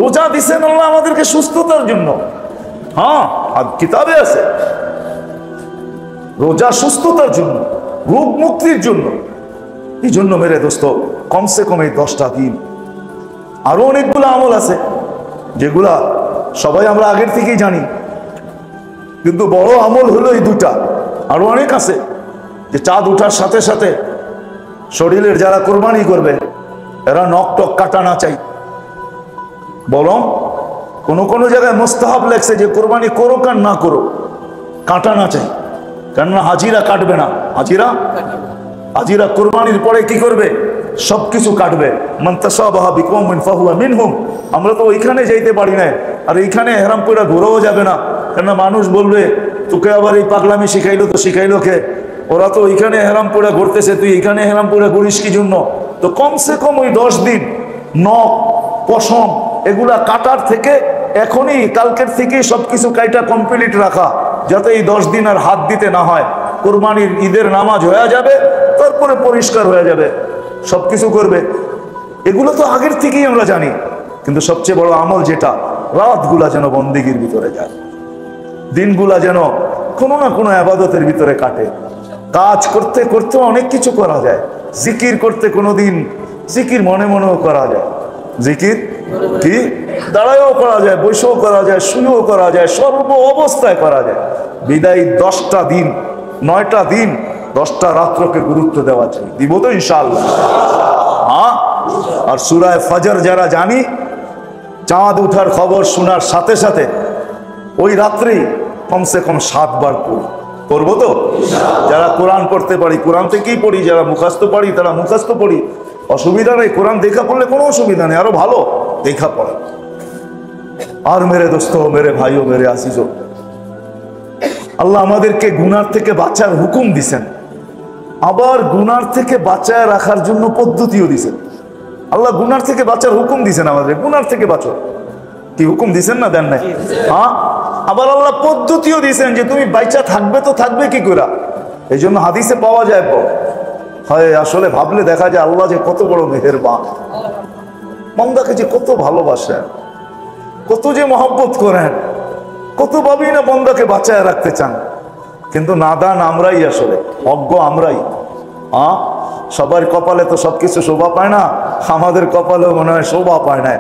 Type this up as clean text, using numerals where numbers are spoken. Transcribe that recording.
রোজা দিছেন আল্লাহ আমাদেরকে সুস্থতার জন্য। হ্যাঁ, আর কিতাবে আছে রোজা সুস্থতার জন্য, রোগ মুক্তির জন্য। এই জন্য মেরে দোস্ত কমসে কম এই 10টা দিন। আরো অনেকগুলো আমল আছে যেগুলা সবাই আমরা আগের থেকেই জানি, কিন্তু বড় আমল হলো এই 2টা। আরো অনেক আছে যে চাঁদ উঠার সাথে সাথে শরীরের যারা কোরবানি করবে এরা নখ টক কাটা না চাই, বরং কোনো জায়গায় মুস্তাহাব লেখছে যে কোরবানি করো আর না করো, কাটা না চাই। কেননা হাজিরা কাটবে না, হাজিরা কোরবানির পরে কি করবে? সবকিছু কাটবে। মান তাশাবাহা বিকওমিন ফাহুয়া মিনহুম। আমরা তো ওইখানে যাইতে পারি না, আর এইখানে ইহরাম পরে ঘোরাও যাবে না, কেননা মানুষ বলবে তোকে আবার এই পাগলামি শিখাইলো কে? ওরা তো ওইখানে ইহরাম পরে ঘুরতেছে, তুই এইখানে ইহরাম পরে ঘুরিস কি জন্য? তো কমসে কম ওই 10 দিন নখ পশম এগুলা কাটার থেকে এখনই কালকের থেকে সবকিছু কাইটা কমপ্লিট রাখা, যাতে এই 10 দিন আর হাত দিতে না হয়। কোরবানির ঈদের নামাজ হয়ে যাবে, তারপরে পরিষ্কার হয়ে যাবে, সবকিছু করবে। এগুলো তো আগের থেকেই আমরা জানি, কিন্তু সবচেয়ে বড় আমল যেটা, রাতগুলা যেন বন্দেগীর ভিতরে যায়, দিনগুলা যেন কোনো না কোনো ইবাদতের ভিতরে কাটে। কাজ করতে করতে অনেক কিছু করা যায়, জিকির করতে কোনোদিন জিকির মনে মনেও করা যায়, জিকির কি দাঁড়ায়ও করা যায়, বসেও করা যায়, শুয়েও করা যায়, সর্ব অবস্থায় করা যায়। বিদায় 10টা দিন, 9টা দিন, 10টা রাত্রকে গুরুত্ব দেওয়া চাই। দিব তো ইনশাআল্লাহ? হ্যাঁ। আর সূরা ফজর যারা জানি, চাঁদ উঠার খবর শোনার সাথে সাথে ওই রাত্রি কমসে কম 7 বার পড়বো তো। যারা কোরআন পড়তে পারি কোরআন থেকেই পড়ি, যারা মুখস্থ পারি তারা মুখস্থ পড়ি, অসুবিধা নেই। কোরআন দেখা পড়লে কোনো অসুবিধা নেই, আরো ভালো দেখা পড়ে। আর মেরে দোস্ত, মেরে ভাইও, মেরে আসিজো, আল্লাহ আমাদেরকে গুনার থেকে বাঁচার হুকুম দিছেন, আবার গুনার থেকে বাঁচায় রাখার জন্য পদ্ধতিও দিছেন। আল্লাহ গুনার থেকে বাঁচার হুকুম দিছেন, আমাদের গুনার থেকে বাঁচো, কি হুকুম দিছেন না? দেন নাই? হ্যাঁ। আবার আল্লাহ পদ্ধতিও দিছেন যে তুমি বাইচা থাকবে তো থাকবে কি করে। এই জন্য হাদিসে পাওয়া যায়, হয় আসলে ভাবলে দেখা যায় আল্লাহ যে কত বড় মেহেরবান, বান্দাকে যে কত ভালোবাসেন, কত যে মহব্বত করেন, কত ভাবেই না বান্দাকে বাঁচায় রাখতে চান। কিন্তু নাদান আমরাই, আসলে অজ্ঞ আমরাই। সবার কপালে তো সবকিছু শোভা পায় না, আমাদের কপালেও মনে হয় শোভা পায় না।